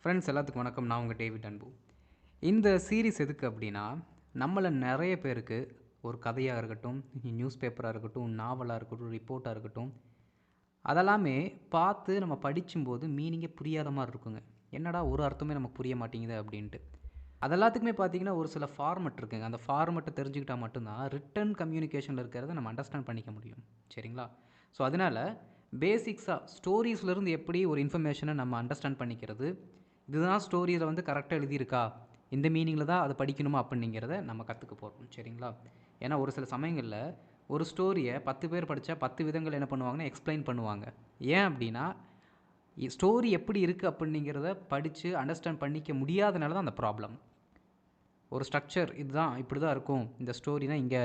Friends எல்லாத்துக்கும் வணக்கம். நான் உங்கள் டேவிட் அன்பு. இந்த சீரிஸ் எதுக்கு அப்படின்னா, நம்மள நிறைய பேருக்கு ஒரு கதையாக இருக்கட்டும், நியூஸ் பேப்பராக இருக்கட்டும், நாவலாக இருக்கட்டும், ரிப்போர்ட்டாக இருக்கட்டும், அதெல்லாமே பார்த்து நம்ம படிக்கும்போது மீனிங்கே புரியாத மாதிரி இருக்குங்க. என்னடா ஒரு அர்த்தமே நமக்கு புரிய மாட்டேங்குது அப்படின்ட்டு. அதெல்லாத்துக்குமே பார்த்தீங்கன்னா ஒரு சில ஃபார்மெட் இருக்குங்க. அந்த ஃபார்மெட்டை தெரிஞ்சுக்கிட்டால் மட்டும்தான் ரிட்டன் கம்யூனிகேஷனில் இருக்கிறத நம்ம அண்டர்ஸ்டாண்ட் பண்ணிக்க முடியும். சரிங்களா? ஸோ அதனால் பேசிக்ஸாக ஸ்டோரிஸ்லேருந்து எப்படி ஒரு இன்ஃபர்மேஷனை நம்ம அண்டர்ஸ்டாண்ட் பண்ணிக்கிறது, இதுதான் ஸ்டோரியில் வந்து கரெக்டாக எழுதியிருக்கா, இந்த மீனிங்கில் தான் அதை படிக்கணுமா அப்படிங்கிறத நம்ம கற்றுக்க போகிறோம். சரிங்களா? ஏன்னா ஒரு சில சமயங்களில் ஒரு ஸ்டோரியை 10 பேர் படித்தா 10 விதங்கள் என்ன பண்ணுவாங்கன்னா எக்ஸ்பிளைன் பண்ணுவாங்க. ஏன் அப்படின்னா ஸ்டோரி எப்படி இருக்குது அப்படிங்கிறத படித்து அண்டர்ஸ்டாண்ட் பண்ணிக்க முடியாதனால தான் அந்த ப்ராப்ளம். ஒரு ஸ்ட்ரக்சர் இதுதான் இப்படி தான் இருக்கும், இந்த ஸ்டோரினா இங்கே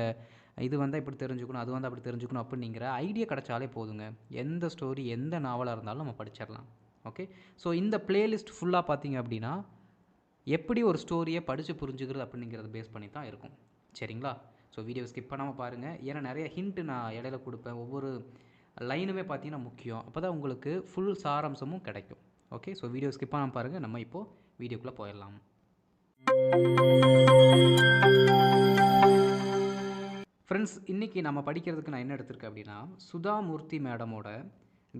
இது வந்தால் இப்படி தெரிஞ்சுக்கணும், அது வந்தால் அப்படி தெரிஞ்சுக்கணும் அப்படிங்கிற ஐடியா கிடச்சாலே போதுங்க. எந்த ஸ்டோரி எந்த நாவலாக இருந்தாலும் நம்ம படிச்சிடலாம். ஓகே, ஸோ இந்த பிளேலிஸ்ட் ஃபுல்லாக பார்த்தீங்க அப்படின்னா எப்படி ஒரு ஸ்டோரியை படித்து புரிஞ்சுக்கிறது அப்படிங்கிறத பேஸ் பண்ணி தான் இருக்கும். சரிங்களா? ஸோ வீடியோ ஸ்கிப் பண்ணாமல் பாருங்கள். ஏன்னா நிறைய ஹிண்ட்டு நான் இடையில கொடுப்பேன். ஒவ்வொரு லைனுமே பார்த்தீங்கன்னா முக்கியம். அப்போ தான் உங்களுக்கு ஃபுல் சாராம்சமும் கிடைக்கும். ஓகே, ஸோ வீடியோ ஸ்கிப் பண்ணாமல் பாருங்கள். நம்ம இப்போது வீடியோக்குள்ளே போயிடலாம். ஃப்ரெண்ட்ஸ், இன்றைக்கி நம்ம படிக்கிறதுக்கு நான் என்ன எடுத்திருக்கேன் அப்படின்னா, சுதா மூர்த்தி மேடமோட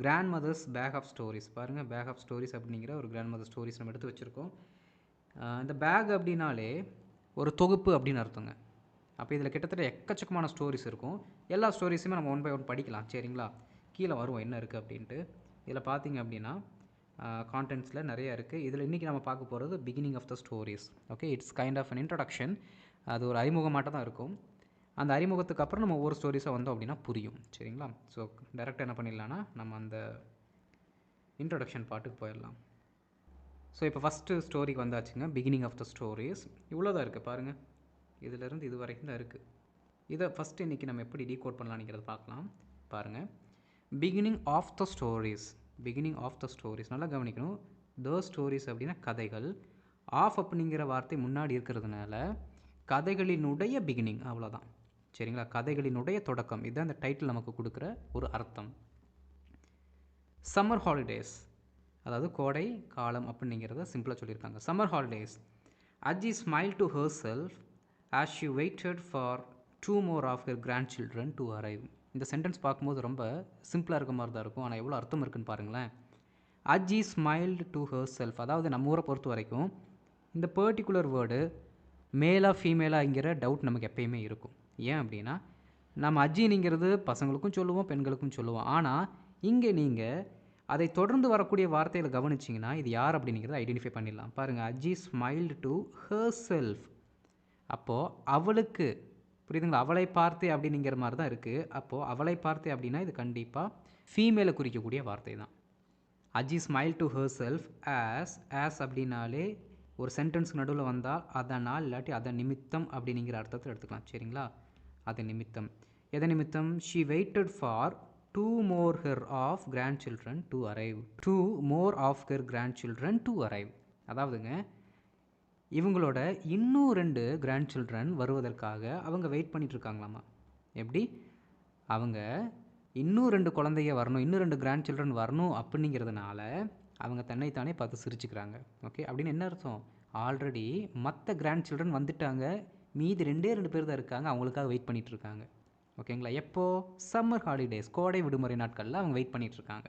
grandmother's bag of stories. பாருங்கள், பேக் ஆஃப் ஸ்டோரிஸ் அப்படிங்கிற ஒரு கிராண்ட் மதர் ஸ்டோரிஸ் நம்ம எடுத்து வச்சுருக்கோம். இந்த பேக் அப்படின்னாலே ஒரு தொகுப்பு அப்படின்னு அர்த்தங்க. அப்போ இதில் கிட்டத்தட்ட எக்கச்சக்கமான ஸ்டோரிஸ் இருக்கும். எல்லா ஸ்டோரிஸுமே நம்ம ஒன் பை ஒன் படிக்கலாம். சரிங்களா? கீழே வரும் என்ன இருக்குது அப்படின்ட்டு. இதில் பார்த்தீங்க அப்படின்னா கான்டென்ட்ஸில் நிறையா இருக்குது. இதில் இன்றைக்கி நம்ம பார்க்க போகிறது beginning of the stories. Okay, it's kind of an introduction. அது ஒரு அறிமுகமாட்டம் தான் இருக்கும். அந்த அறிமுகத்துக்கு அப்புறம் நம்ம ஒவ்வொரு ஸ்டோரிஸாக வந்தோம் அப்படின்னா புரியும். சரிங்களா? ஸோ டேரெக்டாக என்ன பண்ணிடலான்னா நம்ம அந்த இன்ட்ரடக்ஷன் பாட்டுக்கு போயிடலாம். ஸோ இப்போ ஃபஸ்ட்டு ஸ்டோரிக்கு வந்தாச்சுங்க. பிகினிங் ஆஃப் த ஸ்டோரிஸ் இவ்வளோ தான் இருக்குது பாருங்கள். இதிலேருந்து இது வரைக்கும் தான் இருக்குது. இதை ஃபஸ்ட்டு இன்றைக்கி நம்ம எப்படி டீகோட் பண்ணலான்ங்கிறத பார்க்கலாம். பாருங்கள், beginning of the stories. Beginning of the stories நல்லா கவனிக்கணும். த ஸ்டோரிஸ் அப்படின்னா கதைகள். ஆஃப் அப்படிங்கிற வார்த்தை முன்னாடி இருக்கிறதுனால கதைகளினுடைய பிகினிங், அவ்வளோதான். சரிங்களா? கதைகளினுடைய தொடக்கம். இதுதான் இந்த டைட்டில் நமக்கு கொடுக்குற ஒரு அர்த்தம். சம்மர் ஹாலிடேஸ், அதாவது கோடை காலம் அப்படிங்கிறத சிம்பிளாக சொல்லியிருக்காங்க. Summer holidays. Aji smile to her self as she waited for 2 more of her grandchildren to arrive. இந்த சென்டென்ஸ் பார்க்கும்போது ரொம்ப சிம்பிளாக இருக்க மாதிரி தான் இருக்கும். ஆனால் எவ்வளோ அர்த்தம் இருக்குன்னு பாருங்களேன். அஜி ஸ்மைல்டு டு ஹர் செல்ஃப், அதாவது நம்ம ஊரை பொறுத்த வரைக்கும் இந்த பர்டிகுலர் வேர்டு மேலாக ஃபீமேலாங்கிற டவுட் நமக்கு எப்பயுமே இருக்கும். ஏன் அப்படின்னா நம்ம அஜினிங்கிறது பசங்களுக்கும் சொல்லுவோம், பெண்களுக்கும் சொல்லுவோம். ஆனால் இங்கே நீங்கள் அதை தொடர்ந்து வரக்கூடிய வார்த்தையில் கவனிச்சிங்கன்னா இது யார் அப்படிங்கிறத ஐடென்டிஃபை பண்ணிடலாம். பாருங்கள், அஜி ஸ்மைல்டு டு ஹர் செல்ஃப். அப்போது அவளுக்கு, புரியுதுங்களா, அவளை பார்த்தே அப்படிங்கிற மாதிரி தான் இருக்குது. அப்போது அவளை பார்த்தே அப்படின்னா இது கண்டிப்பாக ஃபீமேலை குறிக்கக்கூடிய வார்த்தை தான். Ajji smile to herself as அப்படின்னாலே ஒரு சென்டென்ஸ்க்கு நடுவில் வந்தால் அதனால் இல்லாட்டி அதன் நிமித்தம் அப்படிங்கிற அர்த்தத்தில் எடுத்துக்கலாம். சரிங்களா? அதன் நிமித்தம். எதன் நிமித்தம்? She weighted for 2 more her of grandchildren to arrive. 2 more of her grandchildren to arrive. அதாவதுங்க இவங்களோட இன்னும் 2 கிராண்ட் சில்ட்ரன் வருவதற்காக அவங்க வெயிட் பண்ணிட்டு இருக்காங்களாமா. எப்படி? அவங்க இன்னும் 2 குழந்தைங்க வரணும், இன்னும் 2 கிராண்ட் சில்ட்ரன் வரணும் அப்படிங்கிறதுனால அவங்க தன்னைத்தானே பார்த்து சிரிச்சுக்கிறாங்க. ஓகே, அப்படின்னு என்ன அர்த்தம்? ஆல்ரெடி மற்ற கிராண்ட் சில்ட்ரன் வந்துட்டாங்க, மீதி 2 பேர் தான் இருக்காங்க, அவங்களுக்காக வெயிட் பண்ணிகிட்டு இருக்காங்க. ஓகேங்களா? எப்போது? சம்மர் ஹாலிடேஸ், கோடை விடுமுறை நாட்களில் அவங்க வெயிட் பண்ணிகிட்டு இருக்காங்க.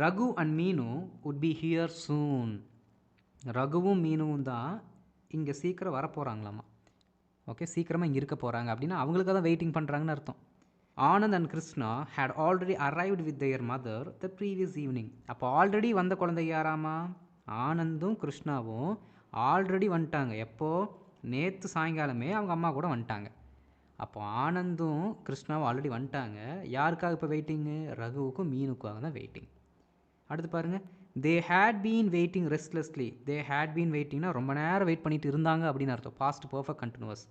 ரகு அண்ட் மீனு would be here soon. ரகுவும் மீனும் தான் இங்கே சீக்கிரம் வரப்போகிறாங்களாமா. ஓகே, சீக்கிரமாக இங்கே இருக்க போகிறாங்க அப்படின்னா அவங்களுக்காக தான் வெயிட்டிங் பண்ணுறாங்கன்னு அர்த்தம். Anand and Krishna had already arrived with their mother the previous evening. அப்போ ஆல்ரெடி வந்த குழந்தை யாராமா? ஆனந்தும் கிருஷ்ணாவும் ஆல்ரெடி வந்துட்டாங்க. எப்போது? நேற்று சாயங்காலமே அவங்க அம்மா கூட வந்துட்டாங்க. அப்போ ஆனந்தும் கிருஷ்ணாவும் ஆல்ரெடி வந்துட்டாங்க. யாருக்காக இப்போ வெயிட்டிங்கு? ரகுவுக்கும் மீனுக்காக தான் வெயிட்டிங். அடுத்து பாருங்கள், they had been waiting restlessly. They had been வெயிட்டிங்னா ரொம்ப நேரம் வெயிட் பண்ணிட்டு இருந்தாங்க அப்படின்னு அர்த்தம். Past perfect continuous.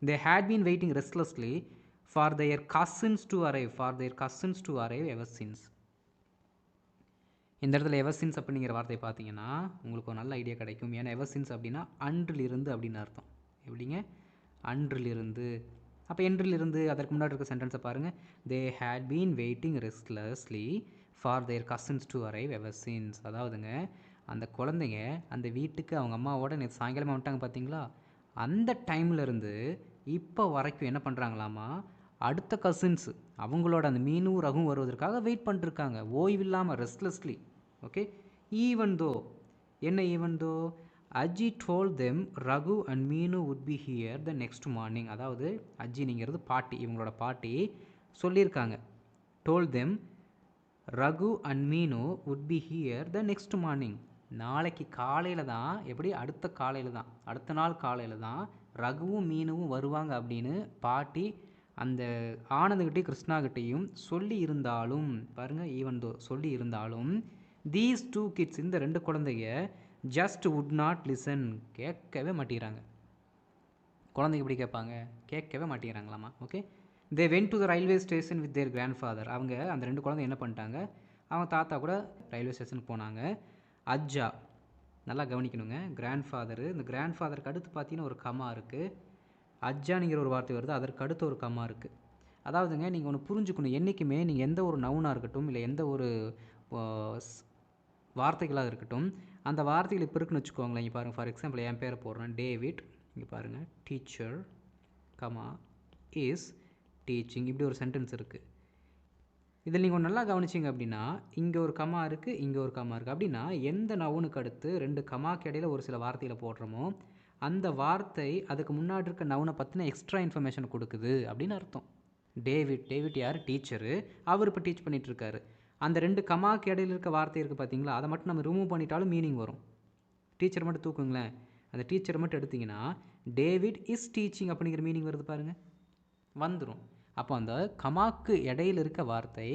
They had been waiting restlessly for their cousins to arrive. For their cousins to arrive ever since. இந்த இடத்துல எவர் சின்ஸ் அப்படிங்கிற வார்த்தையை பார்த்தீங்கன்னா உங்களுக்கு ஒரு நல்ல ஐடியா கிடைக்கும். ஏன்னா எவர் சின்ஸ் அப்படின்னா அன்றிலிருந்து அப்படின்னு அர்த்தம். எப்படிங்க? அன்றிலிருந்து. அப்போ என்றிலிருந்து அதற்கு முன்னாடி இருக்க சென்டென்ஸை பாருங்கள். They had been waiting restlessly for their cousins to arrive ever since. அதாவதுங்க அந்த குழந்தைங்க அந்த வீட்டுக்கு அவங்க அம்மாவோட நேற்று சாயங்காலமாக வந்துட்டாங்க பார்த்தீங்களா, அந்த டைம்லேருந்து இப்போ வரைக்கும் என்ன பண்ணுறாங்களாமா, அடுத்த கசின்ஸு அவங்களோட அந்த மீனும் ரகும் வருவதற்காக வெயிட் பண்ணிட்டுருக்காங்க, ஓய்வில்லாமல் ரெஸ்ட்லெஸ்லி. ஓகே, ஈவன் தோ என்ன even though Ajji told them Raghu and Meenu would be here the next morning. அதாவது அஜினிங்கிறது பாட்டி, இவங்களோட பாட்டி சொல்லியிருக்காங்க, told them Raghu and Meenu would be here the next morning. நாளைக்கு காலையில் தான், எப்படி அடுத்த காலையில் தான், அடுத்த நாள் காலையில் தான் ரகுவும் மீனுவும் வருவாங்க அப்படின்னு பாட்டி அந்த ஆனந்துக்கிட்டையும் கிருஷ்ணாகிட்டையும் சொல்லி இருந்தாலும் பாருங்கள், ஈவன் தோ சொல்லி இருந்தாலும் தீஸ் டூ கிட்ஸ் இந்த ரெண்டு குழந்தைங்க ஜஸ்ட் வுட் நாட் லிசன், கேட்கவே மாட்டேங்கிறாங்க. குழந்தைங்க எப்படி கேட்பாங்க, கேட்கவே மாட்டேங்கிறாங்களாமா. Okay, they went to the railway station with their grandfather. அவங்க அந்த ரெண்டு குழந்தை என்ன பண்ணிட்டாங்க, அவங்க தாத்தா கூட ரயில்வே ஸ்டேஷனுக்கு போனாங்க. அஜ்ஜா, நல்லா கவனிக்கணுங்க, கிராண்ட் ஃபாதரு. இந்த கிராண்ட் ஃபாதருக்கு அடுத்து பார்த்தீங்கன்னா ஒரு கமா இருக்குது, அஜ்ஜானிங்கிற ஒரு வார்த்தை வருது, அதற்கு அடுத்து ஒரு கமா இருக்குது. அதாவதுங்க நீங்கள் ஒன்று புரிஞ்சுக்கணும், என்றைக்குமே நீங்கள் எந்த ஒரு நவுனாக இருக்கட்டும் இல்லை எந்த ஒரு வார்த்தைகளாக இருக்கட்டும், அந்த வார்த்தைகள் இப்போ இருக்குன்னு வச்சுக்கோங்களேன். இங்கே பாருங்கள், ஃபார் எக்ஸாம்பிள் என் பேரை போடுறேன், டேவிட். இங்கே பாருங்கள், டீச்சர் கமா இஸ் டீச்சிங், இப்படி ஒரு சென்டென்ஸ் இருக்குது. இதில் நீங்கள் நல்லா கவனிச்சிங்க அப்படின்னா, இங்கே ஒரு கமா இருக்குது, இங்கே ஒரு கமா இருக்குது. அப்படின்னா எந்த நவுனுக்கு அடுத்து ரெண்டு கமாக்கு இடையில் ஒரு சில வார்த்தையில் போடுறோமோ அந்த வார்த்தை அதுக்கு முன்னாடி இருக்க நவுனை பற்றின எக்ஸ்ட்ரா இன்ஃபர்மேஷன் கொடுக்குது அப்படின்னு அர்த்தம். டேவிட் யார், டீச்சரு, அவர் இப்போ டீச் பண்ணிகிட்ருக்காரு. அந்த ரெண்டு கமாக்கு இடையில் இருக்க வார்த்தை இருக்குது பார்த்தீங்களா, அதை மட்டும் நம்ம ரிமூவ் பண்ணிட்டாலும் மீனிங் வரும். டீச்சர் மட்டும் தூக்குங்களேன், அந்த டீச்சரை மட்டும் எடுத்திங்கன்னா டேவிட் இஸ் டீச்சிங் அப்படிங்கிற மீனிங் வருது பாருங்கள், வந்துடும். அப்போ அந்த கமாக்கு இடையில் இருக்க வார்த்தை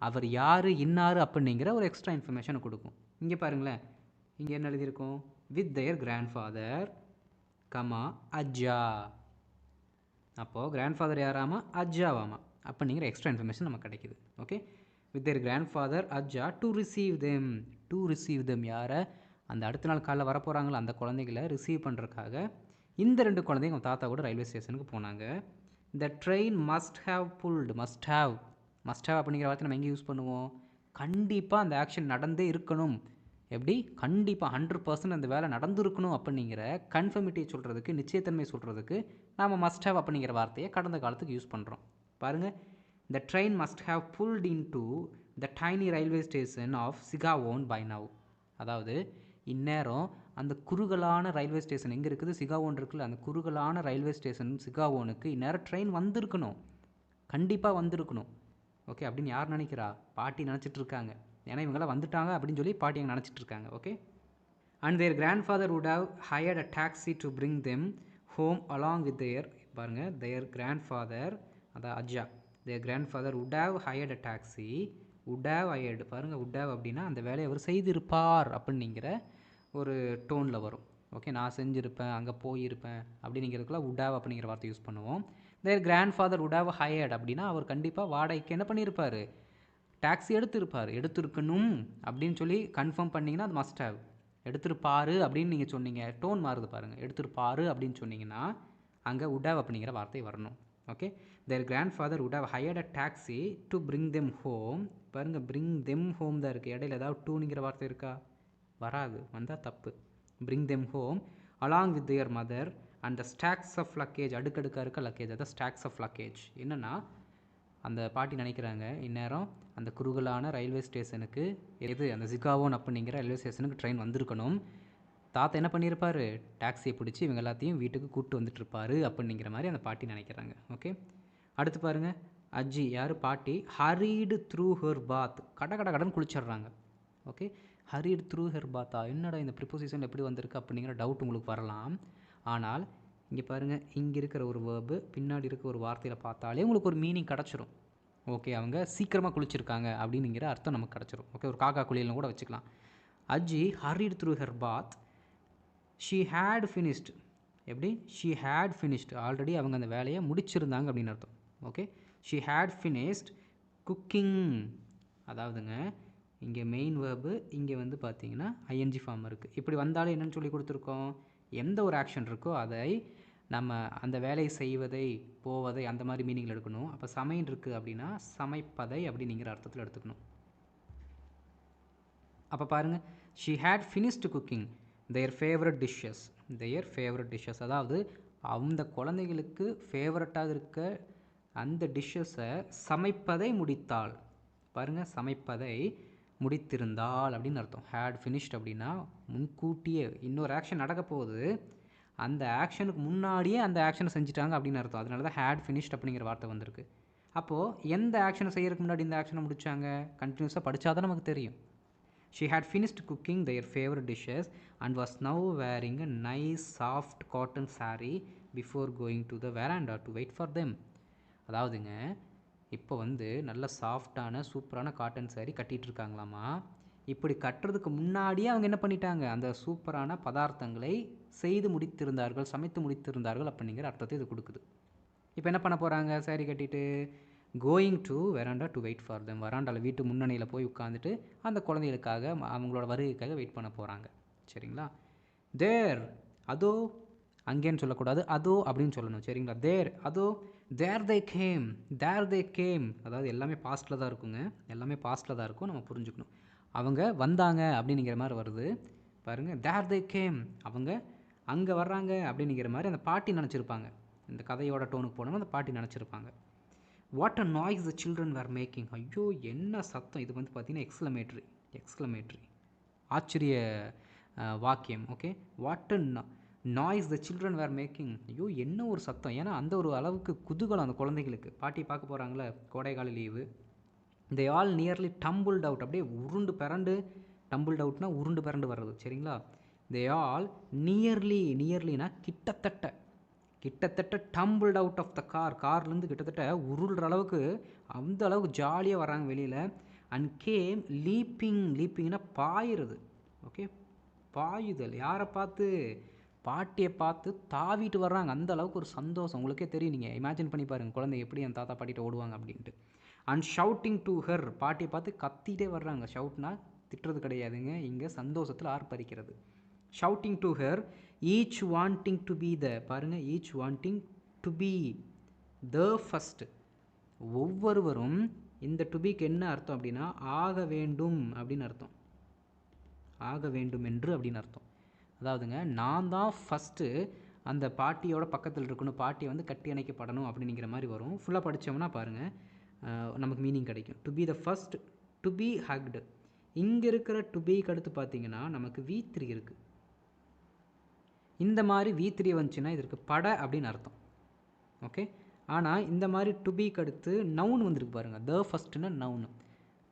அவர் யார், இன்னார் அப்படிங்கிற ஒரு எக்ஸ்ட்ரா இன்ஃபர்மேஷனை கொடுக்கும். இங்கே பாருங்களேன், இங்கே என்ன எழுதியிருக்கோம், with their grandfather comma Ajja. அப்போது கிராண்ட் ஃபாதர் யாராமா, அஜ்ஜாவாமா, அப்படிங்கிற எக்ஸ்ட்ரா இன்ஃபர்மேஷன் நமக்கு கிடைக்குது. Okay, with their grandfather Ajja to receive them யாரை, அந்த அடுத்த நாள் காலையில் வரப்போகிறாங்களோ அந்த குழந்தைகளை ரிசீவ் பண்ணுறதுக்காக இந்த ரெண்டு குழந்தைங்க அவங்க தாத்தா கூட ரயில்வே ஸ்டேஷனுக்கு போனாங்க. த train must have pulled, must have அப்படிங்கிற வார்த்தை நம்ம எங்கே யூஸ் பண்ணுவோம், கண்டிப்பாக அந்த ஆக்ஷன் நடந்தே இருக்கணும், எப்படி கண்டிப்பாக 100% அந்த வேலை நடந்துருக்கணும் அப்படிங்கிற கன்ஃபர்மிட்டியை சொல்கிறதுக்கு, நிச்சயத்தன்மை சொல்கிறதுக்கு நாம் மஸ்ட் ஹாவ் அப்படிங்கிற வார்த்தையை கடந்த காலத்துக்கு யூஸ் பண்ணுறோம். பாருங்கள், the train must have pulled into the tiny railway station of Shiggaon by now. அதாவது இந்நேரம் அந்த குறுகலான ரயில்வே ஸ்டேஷன் எங்கே இருக்குது, சிகாவோன் இருக்குல்ல, அந்த குறுகலான ரயில்வே ஸ்டேஷன் சிகாவோனுக்கு இந்நேரம் ட்ரெயின் வந்திருக்கணும், கண்டிப்பாக வந்திருக்கணும். ஓகே, அப்படின்னு யார் நினைக்கிறா, பாட்டி நினச்சிட்ருக்காங்க. ஏன்னா இவங்களாம் வந்துட்டாங்க அப்படின்னு சொல்லி பாட்டி அங்கே நினச்சிட்ருக்காங்க. Okay, and their grandfather would have hired a taxi to bring them home along with பாருங்கள், தேர் கிராண்ட் ஃபாதர், அதான் Ajja, their grandfather would have hired a taxi, would have hired, பாருங்கள் வுட் ஹவ் அப்படின்னா அந்த வேலையை அவர் செய்திருப்பார் அப்படிங்கிற ஒரு டோனில் வரும். ஓகே, நான் செஞ்சுருப்பேன், அங்கே போயிருப்பேன் அப்படிங்கிறதுக்குலாம் வுட் ஹவ் அப்படிங்கிற வார்த்தை யூஸ் பண்ணுவோம். Their grandfather would have hired அப்படின்னா அவர் கண்டிப்பாக வாடகைக்கு என்ன பண்ணியிருப்பார், டாக்ஸி எடுத்திருக்கணும் அப்படின்னு சொல்லி கன்ஃபார்ம் பண்ணிங்கன்னா அது மஸ்ட் ஹேவ். எடுத்திருப்பாரு அப்படின்னு நீங்கள் சொன்னீங்க, டோன் மாறுது பாருங்கள், எடுத்திருப்பாரு அப்படின்னு சொன்னீங்கன்னா அங்கே வுட் ஹவ் அப்படிங்கிற வார்த்தை வரணும். Okay, their grandfather would have hired a taxi to bring them home. பாருங்கள், பிரிங் தெம் ஹோம் தான் இருக்குது, இடையில ஏதாவது டூனிங்கிற வார்த்தை இருக்கா, வராது, வந்தால் தப்பு. Bring them home along with their mother and the stacks of luggage, அடுக்கடுக்காக இருக்க லக்கேஜ், அதான் ஸ்டாக்ஸ் ஆஃப் லக்கேஜ். என்னென்னா அந்த பாட்டி நினைக்கிறாங்க இந்நேரம் அந்த குறுகலான ரயில்வே ஸ்டேஷனுக்கு அந்த சிகாவோன் அப்படிங்கிற ரயில்வே ஸ்டேஷனுக்கு ட்ரெயின் வந்திருக்கணும், தாத்தா என்ன பண்ணியிருப்பார், டாக்ஸியை பிடிச்சி இவங்க எல்லாத்தையும் வீட்டுக்கு கூப்பிட்டு வந்துட்டுருப்பாரு அப்படிங்கிற மாதிரி அந்த பாட்டி நினைக்கிறாங்க. ஓகே, அடுத்து பாருங்கள், அஜ்ஜி யார், பாட்டி, ஹரீடு த்ரூ ஹர் பாத், கடன் குளிச்சிட்றாங்க. ஓகே, ஹரீடு த்ரூ ஹர் பாத்தா, என்னடா இந்த ப்ரிப்போசிஷன் எப்படி வந்திருக்கு அப்படிங்கிற டவுட் உங்களுக்கு வரலாம். ஆனால் இங்கே பாருங்கள், இங்கே இருக்கிற ஒரு வேர்பு பின்னாடி இருக்க ஒரு வார்த்தையில் பார்த்தாலே உங்களுக்கு ஒரு மீனிங் கிடச்சிரும். ஓகே, அவங்க சீக்கிரமாக குளிச்சிருக்காங்க அப்படிங்கிற அர்த்தம் நமக்கு கிடச்சிரும். ஓகே, ஒரு காக்கா குளியல்னு கூட வச்சுக்கலாம். Ajji hurried through her bath, she had finished, எப்படி ஷீ ஹேட் ஃபினிஷ்டு, ஆல்ரெடி அவங்க அந்த வேலையை முடிச்சிருந்தாங்க அப்படின்னு அர்த்தம். Okay, she had finished cooking. அதாவதுங்க இங்கே மெயின் வேர்பு, இங்கே வந்து பார்த்தீங்கன்னா ஐஎன்ஜி ஃபார்ம் இருக்குது. இப்படி வந்தாலும் என்னென்னு சொல்லி கொடுத்துருக்கோம், எந்த ஒரு ஆக்ஷன் இருக்கோ அதை நம்ம அந்த வேலை செய்வதை, போவதை அந்த மாதிரி மீனிங்கில் எடுக்கணும். அப்போ சமையல் இருக்குது அப்படின்னா சமைப்பதை அப்படிங்கிற அர்த்தத்தில் எடுத்துக்கணும். அப்போ பாருங்கள், she had finished cooking their favourite dishes. அதாவது அந்த குழந்தைகளுக்கு ஃபேவரட்டாக இருக்க அந்த டிஷ்ஷஸை சமைப்பதை முடித்தாள். பாருங்கள், சமைப்பதை முடித்திருந்தாள் அப்படின்னு அர்த்தம். ஹேட் ஃபினிஷ்ட் அப்படின்னா முன்கூட்டியே இன்னொரு ஆக்ஷன் நடக்க போகுது, அந்த ஆக்ஷனுக்கு முன்னாடியே அந்த ஆக்ஷனை செஞ்சுட்டாங்க அப்படின்னு அர்த்தம். அதனால தான் ஹேட் ஃபினிஷ்ட் அப்படிங்கிற வார்த்தை வந்திருக்கு. அப்போது எந்த ஆக்ஷனை செய்யறதுக்கு முன்னாடி இந்த ஆக்ஷனை முடித்தாங்க? கண்டினியூஸாக படித்தா தான் நமக்கு தெரியும். She had finished cooking their favorite dishes and was now wearing a nice soft cotton saree before going to the veranda to wait for them. அதாவதுங்க, இப்போ நல்ல சாஃப்டான சூப்பரான காட்டன் saree கட்டிகிட்டு இருக்காங்களாமா. இப்படி கட்டுறதுக்கு முன்னாடியே அவங்க என்ன பண்ணிட்டாங்க? அந்த சூப்பரான பதார்த்தங்களை செய்து முடித்திருந்தார்கள், சமைத்து முடித்திருந்தார்கள் அப்படிங்கிற அர்த்தத்தை இது கொடுக்குது. இப்போ என்ன பண்ண போகிறாங்க? saree கட்டிட்டு going to veranda to wait for them. வராண்டாவில் வீட்டு முன்னணியில் போய் உட்காந்துட்டு அந்த குழந்தைகளுக்காக அவங்களோட வருகைக்காக வெயிட் பண்ண போகிறாங்க. சரிங்களா? தேர், அதோ, அங்கேன்னு சொல்லக்கூடாது, அதோ அப்படின்னு சொல்லணும். சரிங்களா? தேர், அதோ, தேர் தே கேம். அதாவது எல்லாமே பாஸ்ட்டில் தான் இருக்குங்க, எல்லாமே பாஸ்ட்டில் தான் இருக்கும், நம்ம புரிஞ்சுக்கணும். அவங்க வந்தாங்க அப்படிங்கிற மாதிரி வருது பாருங்கள். தேர் தே கேம், அவங்க அங்கே வர்றாங்க அப்படிங்கிற மாதிரி அந்த பாட்டி நினச்சிருப்பாங்க. இந்த கதையோட டோனுக்கு போனோம், அந்த பாட்டி நினச்சிருப்பாங்க. What a noise the children were making. ஐயோ என்ன சத்தம்! இது பார்த்தீங்கன்னா எக்ஸ்க்ளமேட்ரி ஆச்சரிய வாக்கியம். Okay, what a noise the children were making. ஐயோ என்ன ஒரு சத்தம்! ஏன்னா அந்த ஒரு அளவுக்கு குதூகலம் அந்த குழந்தைகளுக்கு. பாட்டி பார்க்க போகிறாங்களே, கோடைக்கால leave. They all nearly tumbled out. அப்படியே உருண்டு பிறண்டு, டம்பிள்ட் அவுட்னா உருண்டு பிறண்டு வர்றது. சரிங்களா? தே ஆல் நியர்லினா கிட்டத்தட்ட டம்பிள்ட் அவுட் ஆஃப் த கார்லேருந்து கிட்டத்தட்ட உருள்ற அளவுக்கு, அந்த அளவுக்கு ஜாலியாக வர்றாங்க வெளியில். அண்ட் கேம் லீப்பிங்னா பாயுறது. ஓகே, பாயுதல். யாரை பார்த்து? பாட்டியை பார்த்து தாவிட்டு வர்றாங்க. அந்த அளவுக்கு ஒரு சந்தோஷம். உங்களுக்கே தெரியும், நீங்கள் இமேஜின் பண்ணி பாருங்கள் குழந்தை எப்படி என் தாத்தா பாட்டிகிட்ட ஓடுவாங்க அப்படின்ட்டு. அண்ட் ஷவுட்டிங் டு ஹர், பாட்டியை பார்த்து கத்திகிட்டே வர்றாங்க. ஷவுட்னா திட்டுறது கிடையாதுங்க, இங்கே சந்தோஷத்தில் ஆர்ப்பரிக்கிறது. Shouting to her, each wanting to be the, பாருங்கள், each wanting to be the first. ஒவ்வொருவரும், இந்த டு பிக்கு என்ன அர்த்தம் அப்படின்னா ஆக வேண்டும் அப்படின்னு அர்த்தம். ஆக வேண்டும் என்று அப்படின்னு அர்த்தம். அதாவதுங்க, நான் தான் ஃபஸ்ட்டு அந்த பாட்டியோட பக்கத்தில் இருக்கணும், பாட்டி கட்டி அணைக்கப்படணும் அப்படிங்கிற மாதிரி வரும். ஃபுல்லாக படித்தோம்னா பாருங்கள் நமக்கு மீனிங் கிடைக்கும். To be the first, to be hugged. இங்கே இருக்கிற டு பிக்கு அடுத்து பார்த்தீங்கன்னா நமக்கு V3 இருக்குது. இந்த மாதிரி V3 வந்துச்சுன்னா இதற்கு பட அப்படின்னு அர்த்தம். ஓகே, ஆனால் இந்த மாதிரி டு பிக்கு அடுத்து நவுன் வந்திருக்கு பாருங்கள். த ஃபஸ்ட்டுன்னா நவுன்.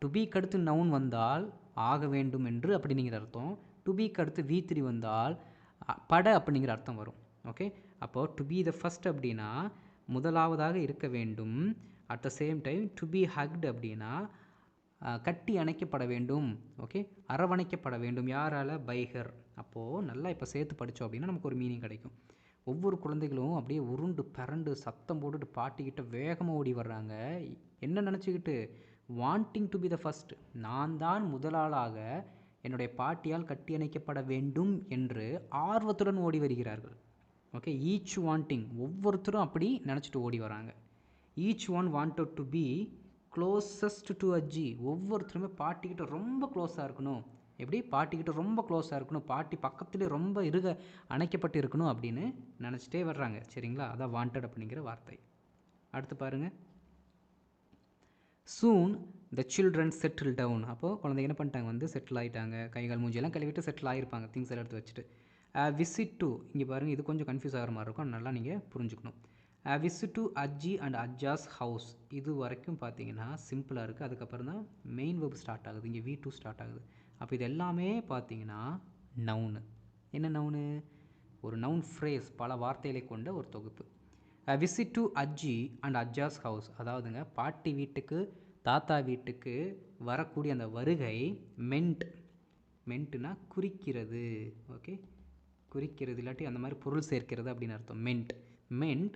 டு பிக்கு அடுத்து நவுன் வந்தால் ஆக வேண்டும் என்று அப்படிங்கிற அர்த்தம். டு பிக்கு அடுத்து V3 வந்தால் பட அப்படிங்கிற அர்த்தம் வரும். ஓகே, அப்போது டு பி த ஃபஸ்ட் அப்படின்னா முதலாவதாக இருக்க வேண்டும். At the same time to be hugged அப்படின்னா கட்டி அணைக்கப்பட வேண்டும். ஓகே, அரவணைக்கப்பட வேண்டும். யாரால்? பைஹர். அப்போது நல்லா இப்போ சேர்த்து படித்தோம் அப்படின்னா நமக்கு ஒரு மீனிங் கிடைக்கும். ஒவ்வொரு குழந்தைகளும் அப்படியே உருண்டு பரண்டு சத்தம் போட்டுட்டு பாட்டிக்கிட்ட வேகமாக ஓடி வர்றாங்க. என்ன நினச்சிக்கிட்டு? Wanting to be the first, நான் தான் முதலாளாக என்னுடைய பாட்டியால் கட்டி அணைக்கப்பட வேண்டும் என்று ஆர்வத்துடன் ஓடி வருகிறார்கள். ஓகே, ஈச் வாண்டிங், ஒவ்வொருத்தரும் அப்படி நினச்சிட்டு ஓடி வராங்க. Each one wanted to be closest to Ajji. ஒவ்வொருத்தருமே பாட்டிக்கிட்ட ரொம்ப க்ளோஸாக இருக்கணும். எப்படி? பாட்டிக்கிட்ட ரொம்ப க்ளோஸாக இருக்கணும், பாட்டி பக்கத்துலேயே ரொம்ப அணைக்கப்பட்டு இருக்கணும் அப்படின்னு நினச்சிட்டே வர்றாங்க. சரிங்களா? அதான் வாண்டட் அப்படிங்கிற வார்த்தை. அடுத்து பாருங்கள். சூன் த சில்ட்ரன் செட்டில் டவுன். அப்போது குழந்தைங்க என்ன பண்ணிட்டாங்க? செட்டில் ஆகிட்டாங்க. கைகால் மூஞ்சியெல்லாம் கழுவிட்டு செட்டில் ஆகிருப்பாங்க, திங்ஸ் எல்லாம் எடுத்து வச்சுட்டு. விசிட் டு, இங்கே பாருங்கள், இது கொஞ்சம் கன்ஃபியூஸ் ஆகிற மாதிரி இருக்கும், நல்லா நீங்கள் புரிஞ்சுக்கணும். Visit to Ajji and Ajja's house. இது வரைக்கும் பார்த்தீங்கன்னா சிம்பிளாக இருக்குது. அதுக்கப்புறம் தான் மெயின் வெர்ப் ஸ்டார்ட் ஆகுது. இங்கே V2 ஸ்டார்ட் ஆகுது. அப்போ இது எல்லாமே பார்த்தீங்கன்னா நவுனு. என்ன நவுனு? ஒரு நவுன் ஃப்ரேஸ், பல வார்த்தைகளை கொண்ட ஒரு தொகுப்பு. Visit to Ajji and Ajja's house. அதாவதுங்க, பாட்டி வீட்டுக்கு தாத்தா வீட்டுக்கு வரக்கூடிய அந்த வருகை மென்ட்னா குறிக்கிறது. ஓகே, குறிக்கிறது, இல்லாட்டி அந்த மாதிரி பொருள் சேர்க்கிறது அப்படின்னு அர்த்தம். Went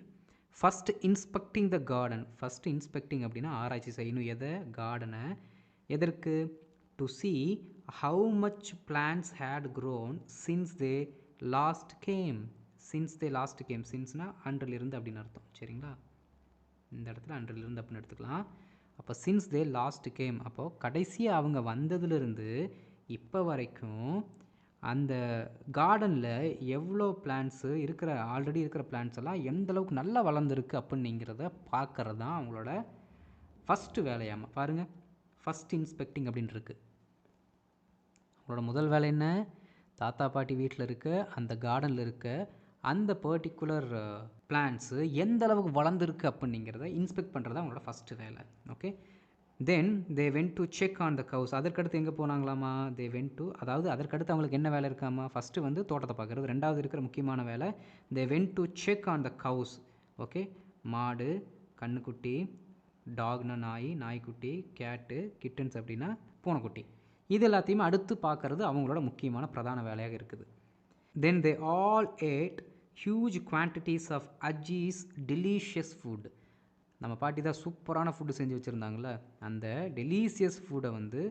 first inspecting the garden. First inspecting அப்படின்னா ஆராய்ச்சி செய்யணும். எதை? கார்டனை. எதற்கு? To see how much plants had grown since they last came. சின்ஸ்னால் அன்றிலிருந்து அப்படின்னு அர்த்தம். சரிங்களா? இந்த இடத்துல அன்றிலிருந்து அப்படின்னு எடுத்துக்கலாம். அப்போ சின்ஸ் தே லாஸ்ட் கேம், அப்போது கடைசியாக அவங்க வந்ததுலேருந்து இப்போ வரைக்கும் அந்த கார்டனில் எவ்வளோ பிளான்ட்ஸு ஆல்ரெடி இருக்கிற பிளான்ட்ஸ் எல்லாம் எந்த அளவுக்கு நல்லா வளர்ந்துருக்கு அப்படிங்கிறத பார்க்கறது தான் அவங்களோட ஃபஸ்ட்டு வேலையாமல். பாருங்கள், ஃபஸ்ட் இன்ஸ்பெக்டிங் அப்படின்னு இருக்குது. அவங்களோட முதல் வேலை என்ன? தாத்தா பாட்டி வீட்டில் இருக்க அந்த கார்டனில் இருக்க அந்த பர்டிகுலர் பிளான்ட்ஸு எந்த அளவுக்கு வளர்ந்துருக்கு அப்படிங்கிறத இன்ஸ்பெக்ட் பண்ணுறது அவங்களோட ஃபஸ்ட்டு வேலை. Okay, then they went to check on the cows. அதற்கடுத்து எங்கே போனாங்களாமா? அதாவது அதற்கடுத்து அவங்களுக்கு என்ன வேலை இருக்காமா? ஃபஸ்ட்டு வந்து தோட்டத்தை பார்க்குறது. ரெண்டாவது இருக்கிற முக்கியமான வேலை, they went to check on the cows. Okay, மாடு, கண்ணுக்குட்டி, டாக்னா நாய்க்குட்டி, கேட்டு, கிட்டன்ஸ் அப்படின்னா பூனைக்குட்டி, இது எல்லாத்தையுமே அடுத்து பார்க்குறது அவங்களோட முக்கியமான பிரதான வேலையாக இருக்குது. Then they all ate huge quantities of Ajji's delicious food. நம்ம பாட்டி தான் சூப்பரான ஃபுட்டு செஞ்சு வச்சுருந்தாங்களே, அந்த டெலிஷியஸ் ஃபுட்டை வந்து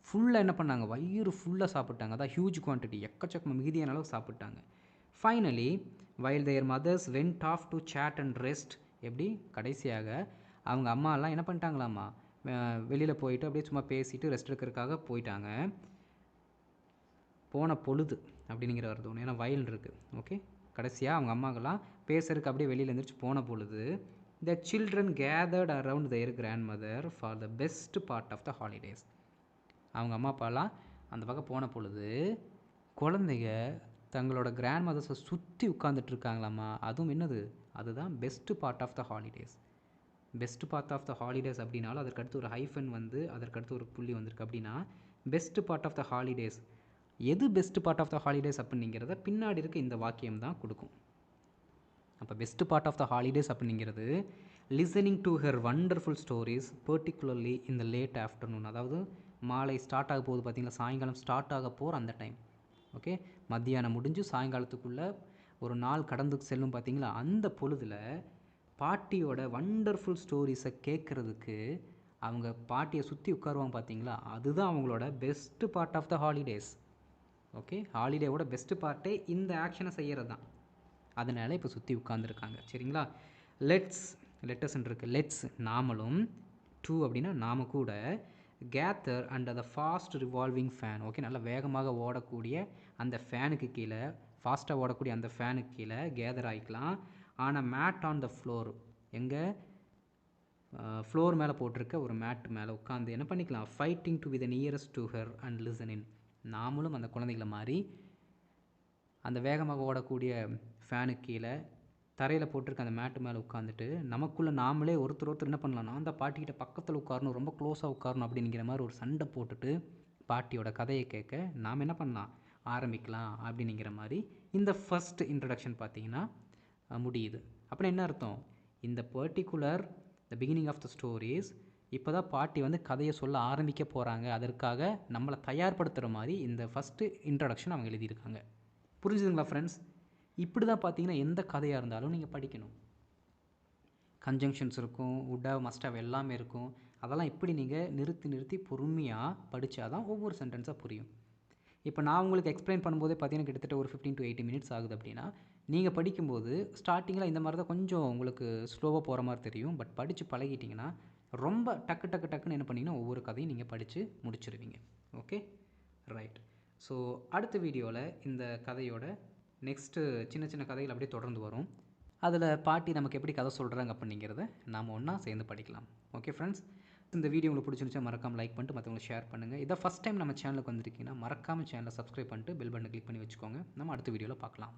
ஃபுல்லாக என்ன பண்ணாங்க? வயிறு ஃபுல்லாக சாப்பிட்டாங்க. அதான் ஹியூஜ் குவான்டிட்டி, எக்கச்சக்கம் மிகுதியான அளவு சாப்பிட்டாங்க. Finally while their mothers went off to chat and rest. எப்படி? கடைசியாக அவங்க அம்மாலாம் என்ன பண்ணிட்டாங்களாம்மா? வெளியில் போயிட்டு அப்படியே சும்மா பேசிட்டு ரெஸ்ட் எடுக்கிறதுக்காக போயிட்டாங்க. போன பொழுது அப்படிங்கிற வருது ஒன்று, ஏன்னா வயல் இருக்குது. ஓகே, கடைசியாக அவங்க அம்மாக்கெல்லாம் பேசுறதுக்கு அப்படியே வெளியில் எழுந்திரிச்சு போன பொழுது the children gathered around their grandmother for the best part of the holidays. அவங்க அம்மா அப்பாலாம் அந்த பக்கம் போன பொழுது குழந்தைங்க தங்களோட கிராண்ட் மதர்ஸை சுற்றி உட்காந்துட்டு இருக்காங்களாம்மா. அதுவும் என்னது? அதுதான் best part of the holidays. Best part of the holidays அப்படின்னாலும் அதற்கடுத்து ஒரு ஹைஃபன் வந்து அதற்கடுத்து ஒரு புள்ளி வந்திருக்கு. அப்படின்னா best part of the holidays. எது best part of the holidays அப்படிங்கிறத பின்னாடி இருக்க இந்த வாக்கியம் தான் கொடுக்கும். அப்போ best part of the holidays அப்படிங்கிறது listening to her wonderful stories particularly in the late afternoon. அதாவது மாலை ஸ்டார்ட் ஆக போகுது பார்த்தீங்களா, சாயங்காலம் ஸ்டார்ட் ஆக போகிற அந்த டைம். ஓகே, மத்தியானம் முடிஞ்சு சாயங்காலத்துக்குள்ளே ஒரு நாள் கடந்து செல்லும் பார்த்தீங்களா, அந்த பொழுதில் பாட்டியோட வண்டர்ஃபுல் ஸ்டோரிஸை கேட்குறதுக்கு அவங்க பாட்டியை சுற்றி உட்காருவாங்க பார்த்தீங்களா, அதுதான் அவங்களோட best part of the holidays. Okay, ஹாலிடேவோட பெஸ்ட்டு பார்ட்டே இந்த ஆக்ஷனை செய்கிறது தான். அதனால் இப்போ சுற்றி உட்காந்துருக்காங்க. சரிங்களா? லெட்டஸ்ன்னு இருக்குது. லெட்ஸ் நாமளும், டூ அப்படின்னா நாம கூட, gather under the fast revolving fan. Okay, நல்லா வேகமாக ஓடக்கூடிய அந்த ஃபேனுக்கு கீழே, ஃபாஸ்ட்டாக ஓடக்கூடிய அந்த ஃபேனுக்கு கீழே கேதர் ஆகிக்கலாம். ஆனால் மேட் ஆன் த ஃப்ளோர், எங்கே? ஃப்ளோர் மேலே போட்டிருக்க ஒரு மேட் மேலே உட்காந்து என்ன பண்ணிக்கலாம்? Fighting to be the nearest to her and listening. நாமளும் அந்த குழந்தைகளை மாதிரி அந்த வேகமாக ஓடக்கூடிய ஃபேனுக்கு கீழே தரையில் போட்டிருக்க அந்த மேட்டு மேலே உட்காந்துட்டு நமக்குள்ளே நாமளே ஒருத்தர் என்ன பண்ணலாம்னா அந்த பாட்டிக்கிட்ட பக்கத்தில் உட்காரணும், ரொம்ப க்ளோஸாக உட்காரணும் அப்படிங்கிற மாதிரி ஒரு சண்டை போட்டுட்டு பாட்டியோட கதையை கேட்க நாம் என்ன பண்ணலாம்? ஆரம்பிக்கலாம் அப்படிங்கிற மாதிரி இந்த ஃபஸ்ட் இன்ட்ரடக்ஷன் பார்த்திங்கன்னா முடியுது. அப்படின்னா என்ன அர்த்தம்? இந்த particular the beginning of the stories இப்போ தான் பாட்டி வந்து கதையை சொல்ல ஆரம்பிக்க போகிறாங்க. அதற்காக நம்மளை தயார்படுத்துகிற மாதிரி இந்த ஃபஸ்ட்டு இன்ட்ரடக்ஷன் அவங்க எழுதியிருக்காங்க. புரிஞ்சுதுங்களா ஃப்ரெண்ட்ஸ்? இப்படி தான் பார்த்தீங்கன்னா எந்த கதையாக இருந்தாலும் நீங்கள் படிக்கணும். கன்ஜங்ஷன்ஸ் இருக்கும், வுட் ஹேவ், மஸ்ட் ஹேவ் எல்லாமே இருக்கும். அதெல்லாம் இப்படி நீங்கள் நிறுத்தி பொறுமையாக படித்தா தான் ஒவ்வொரு சென்டென்ஸாக புரியும். இப்போ நான் உங்களுக்கு எக்ஸ்பிளைன் பண்ணும்போதே பார்த்தீங்கன்னா கிட்டத்தட்ட ஒரு 15 to 18 minutes ஆகுது. அப்படின்னா நீங்கள் படிக்கும்போது ஸ்டார்டிங்கில் இந்த மாதிரி தான் கொஞ்சம் உங்களுக்கு ஸ்லோவாக போகிற மாதிரி தெரியும். பட் படித்து பழகிட்டிங்கன்னா ரொம்ப டக்குன்னு என்ன பண்ணிங்கன்னா ஒவ்வொரு கதையும் நீங்கள் படித்து முடிச்சிருவீங்க. Okay, right. ஸோ அடுத்த வீடியோவில் இந்த கதையோட நெக்ஸ்ட்டு சின்ன கதைகள் அப்படியே தொடர்ந்து வரும். அதில் பாட்டி நமக்கு எப்படி கதை சொல்கிறாங்க அப்படிங்கிறத நாம் ஒன்றா சேர்ந்து படிக்கலாம். ஓகே ஃப்ரெண்ட்ஸ், இந்த வீடியோ உங்களுக்கு பிடிச்சிருந்துச்சா மறக்காமல் லைக் பண்ணிட்டு மற்றவங்களுக்கு ஷேர் பண்ணுங்கள். இதை ஃபஸ்ட் டைம் நம்ம சேனலுக்கு வந்திருக்கீங்கன்னா மறக்காமல் சேனலை சப்ஸ்கிரைப் பண்ணிட்டு பெல் பட்டனை கிளிக் பண்ணி வச்சுக்கோங்க. நம்ம அடுத்த வீடியோவில் பார்க்கலாம்.